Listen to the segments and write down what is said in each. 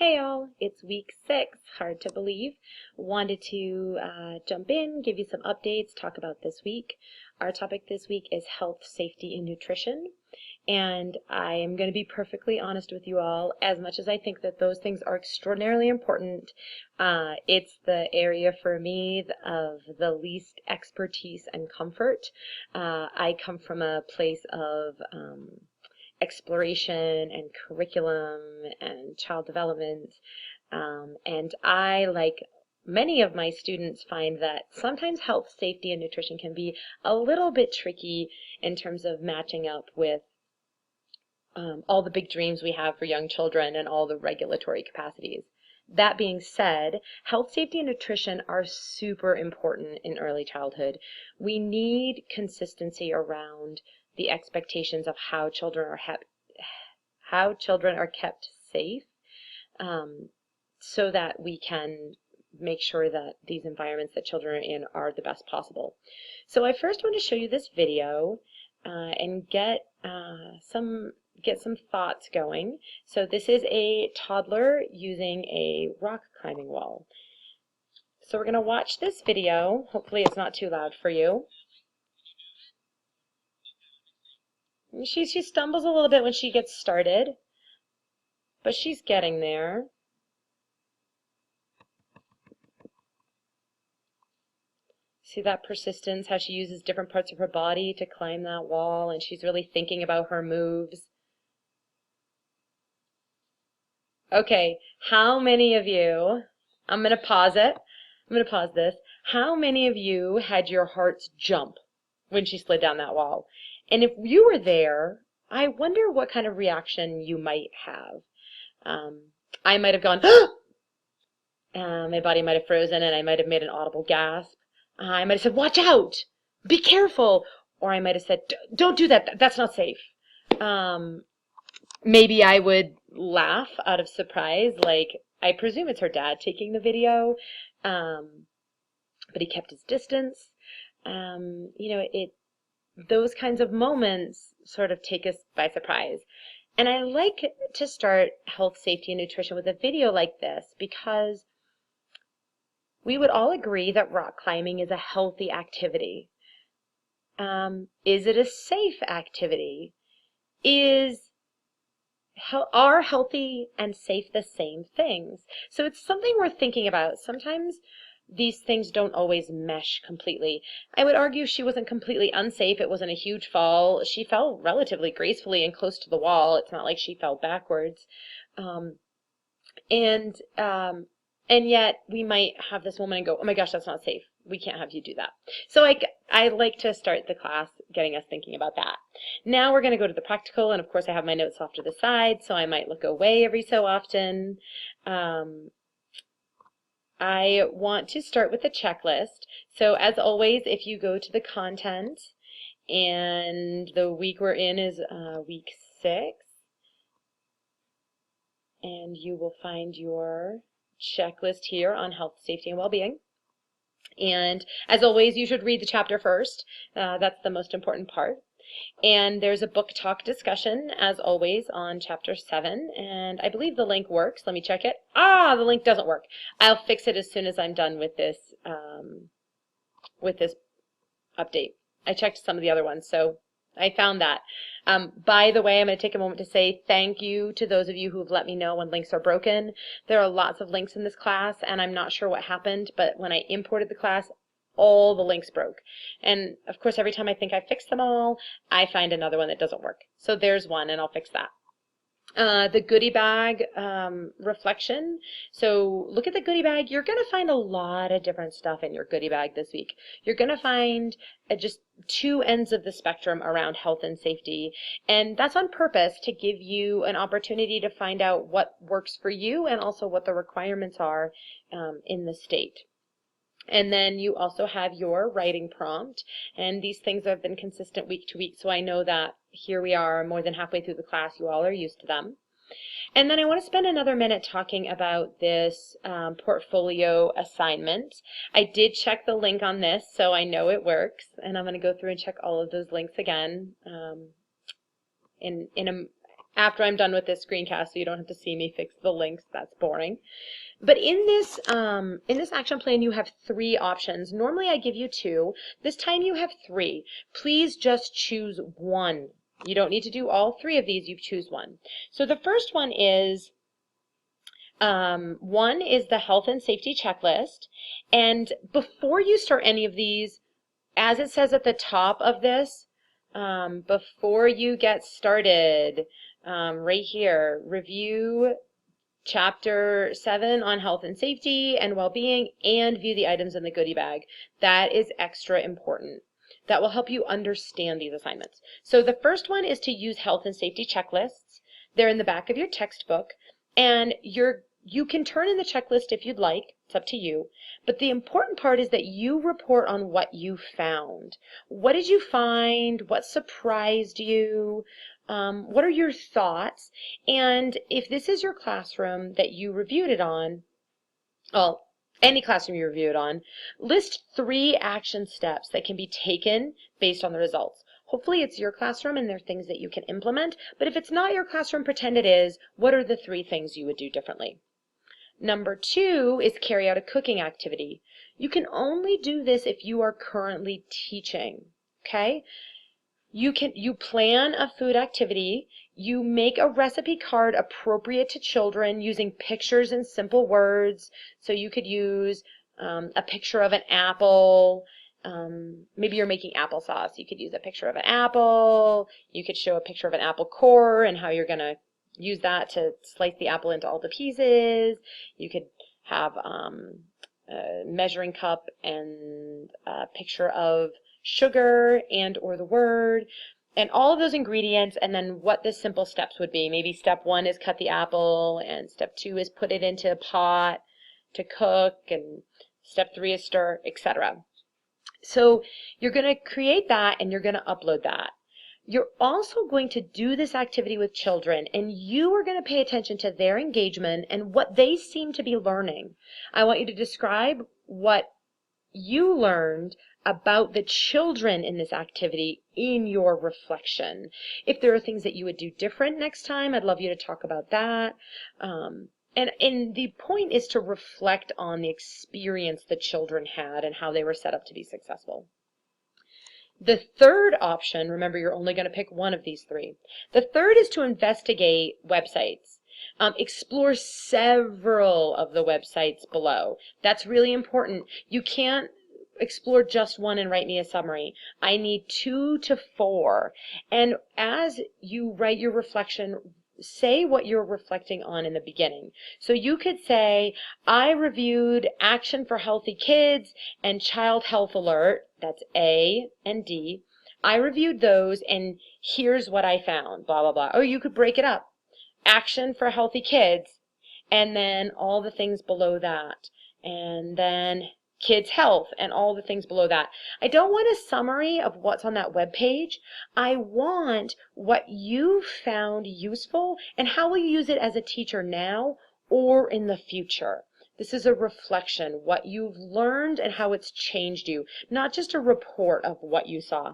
Hey y'all, it's week 6, hard to believe. Wanted to jump in, give you some updates, talk about this week. Our topic this week is health, safety, and nutrition. And I am going to be perfectly honest with you all, as much as I think that those things are extraordinarily important, it's the area for me of the least expertise and comfort. I come from a place of exploration and curriculum and child development. And I, like many of my students, find that sometimes health, safety, and nutrition can be a little bit tricky in terms of matching up with all the big dreams we have for young children and all the regulatory capacities. That being said, health, safety, and nutrition are super important in early childhood. We need consistency around the expectations of how children are kept safe, so that we can make sure that these environments that children are in are the best possible. So I first want to show you this video and get some thoughts going. So this is a toddler using a rock climbing wall. So we're going to watch this video. Hopefully it's not too loud for you. She stumbles a little bit when she gets started, but she's getting there. See that persistence, how she uses different parts of her body to climb that wall, and she's really thinking about her moves. Okay, how many of you, I'm going to pause it. I'm going to pause this. How many of you had your hearts jump when she slid down that wall? And if you were there, I wonder what kind of reaction you might have. I might have gone, my body might have frozen, and I might have made an audible gasp. I might have said, watch out, be careful. Or I might have said, don't do that, that's not safe. Maybe I would laugh out of surprise, like, I presume it's her dad taking the video, but he kept his distance. Those kinds of moments sort of take us by surprise. And I like to start health, safety, and nutrition with a video like this because we would all agree that rock climbing is a healthy activity. Is it a safe activity? Are healthy and safe the same things? So it's something we're thinking about. Sometimes these things don't always mesh completely. I would argue she wasn't completely unsafe. It wasn't a huge fall. She fell relatively gracefully and close to the wall. It's not like she fell backwards. And yet we might have this woman and go, oh my gosh, that's not safe. We can't have you do that. So I like to start the class getting us thinking about that. Now we're going to go to the practical, and of course I have my notes off to the side, so I might look away every so often. I want to start with the checklist. So as always, if you go to the content, and the week we're in is week 6, and you will find your checklist here on health, safety, and well-being. And as always, you should read the chapter first. That's the most important part. And there's a book talk discussion, as always, on chapter 7. And I believe the link works. Let me check it. The link doesn't work. I'll fix it as soon as I'm done with this update. I checked some of the other ones, so I found that. By the way, I'm going to take a moment to say thank you to those of you who've let me know when links are broken. There are lots of links in this class, and I'm not sure what happened, but when I imported the class, all the links broke. And of course, every time I think I fixed them all, I find another one that doesn't work. So there's one, and I'll fix that. The goodie bag reflection. So look at the goodie bag. You're going to find a lot of different stuff in your goodie bag this week. You're going to find just two ends of the spectrum around health and safety. And that's on purpose to give you an opportunity to find out what works for you and also what the requirements are in the state. And then you also have your writing prompt, and these things have been consistent week to week, so I know that here we are more than halfway through the class, you all are used to them. And then I want to spend another minute talking about this portfolio assignment. I did check the link on this, so I know it works, and I'm going to go through and check all of those links again after I'm done with this screencast, so you don't have to see me fix the links. That's boring. But in this action plan, you have 3 options. Normally I give you 2. This time you have 3. Please just choose one. You don't need to do all 3 of these. You choose one. So the first one is the health and safety checklist. And before you start any of these, as it says at the top of this, before you get started, right here, review Chapter 7 on health and safety and well-being and view the items in the goodie bag. That is extra important. That will help you understand these assignments. So the first one is to use health and safety checklists. They're in the back of your textbook, and you can turn in the checklist if you'd like. It's up to you. But the important part is that you report on what you found. What did you find? What surprised you? What are your thoughts? And if this is your classroom that you reviewed it on, well, any classroom you review it on, list 3 action steps that can be taken based on the results. Hopefully it's your classroom and there are things that you can implement, but if it's not your classroom, pretend it is. What are the 3 things you would do differently? Number 2 is carry out a cooking activity. You can only do this if you are currently teaching, okay? You plan a food activity, you make a recipe card appropriate to children using pictures and simple words. So you could use a picture of an apple. Maybe you're making applesauce. You could use a picture of an apple. You could show a picture of an apple core and how you're going to use that to slice the apple into all the pieces. You could have a measuring cup and a picture of sugar and or the word, and all of those ingredients, and then what the simple steps would be. Maybe step 1 is cut the apple, and step 2 is put it into a pot to cook, and step 3 is stir, etc. So you're going to create that and you're going to upload that. You're also going to do this activity with children, and you are going to pay attention to their engagement and what they seem to be learning. I want you to describe what you learned about the children in this activity in your reflection. If there are things that you would do different next time, I'd love you to talk about that. And the point is to reflect on the experience the children had and how they were set up to be successful. The third option, remember you're only going to pick one of these 3. The third is to investigate websites. Explore several of the websites below. That's really important. You can't explore just one and write me a summary. I need 2 to 4. And as you write your reflection, say what you're reflecting on in the beginning. So you could say, I reviewed Action for Healthy Kids and Child Health Alert. That's A and D. I reviewed those and here's what I found, blah, blah, blah. Or you could break it up. Action for Healthy Kids, and then all the things below that, and then Kids Health, and all the things below that. I don't want a summary of what's on that web page. I want what you found useful and how will you use it as a teacher now or in the future. This is a reflection, what you've learned and how it's changed you, not just a report of what you saw.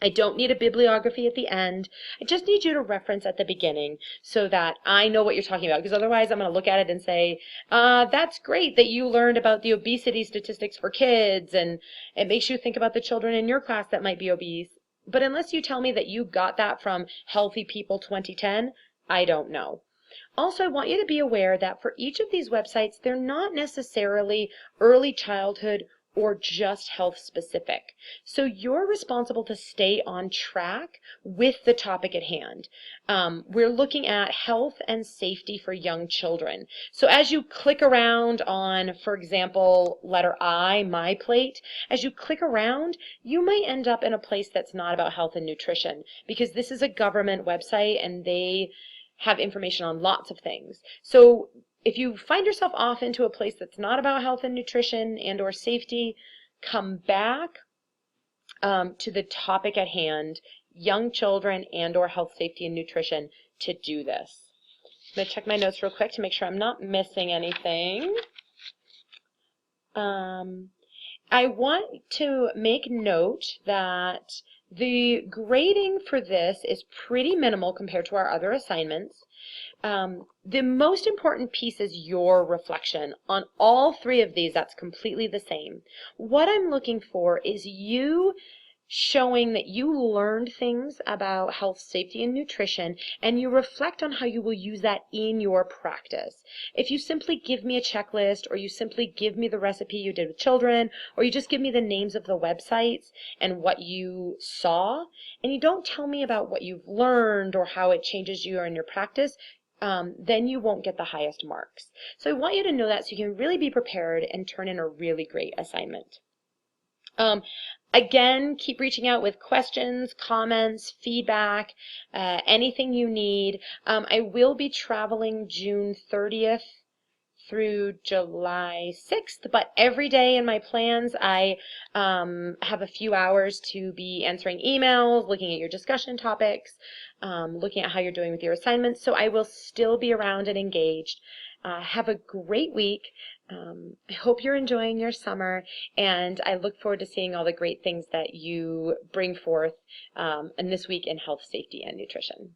I don't need a bibliography at the end. I just need you to reference at the beginning so that I know what you're talking about, because otherwise I'm going to look at it and say, that's great that you learned about the obesity statistics for kids, and it makes you think about the children in your class that might be obese. But unless you tell me that you got that from Healthy People 2010, I don't know. Also, I want you to be aware that for each of these websites, they're not necessarily early childhood or just health specific. So you're responsible to stay on track with the topic at hand. We're looking at health and safety for young children. So as you click around on, for example, letter I, My Plate, as you click around, you might end up in a place that's not about health and nutrition, because this is a government website and they have information on lots of things. So if you find yourself off into a place that's not about health and nutrition and or safety, come back to the topic at hand, young children and or health, safety, and nutrition, to do this. I'm going to check my notes real quick to make sure I'm not missing anything. I want to make note that The grading for this is pretty minimal compared to our other assignments. The most important piece is your reflection. On all three of these, that's completely the same. What I'm looking for is you showing that you learned things about health, safety, and nutrition, and you reflect on how you will use that in your practice. If you simply give me a checklist, or you simply give me the recipe you did with children, or you just give me the names of the websites and what you saw, and you don't tell me about what you've learned or how it changes you in your practice, then you won't get the highest marks. So I want you to know that so you can really be prepared and turn in a really great assignment. Again, keep reaching out with questions, comments, feedback, anything you need. I will be traveling June 30th through July 6th, but every day in my plans I have a few hours to be answering emails, looking at your discussion topics, looking at how you're doing with your assignments, so I will still be around and engaged. Have a great week. I hope you're enjoying your summer, and I look forward to seeing all the great things that you bring forth in this week in health, safety, and nutrition.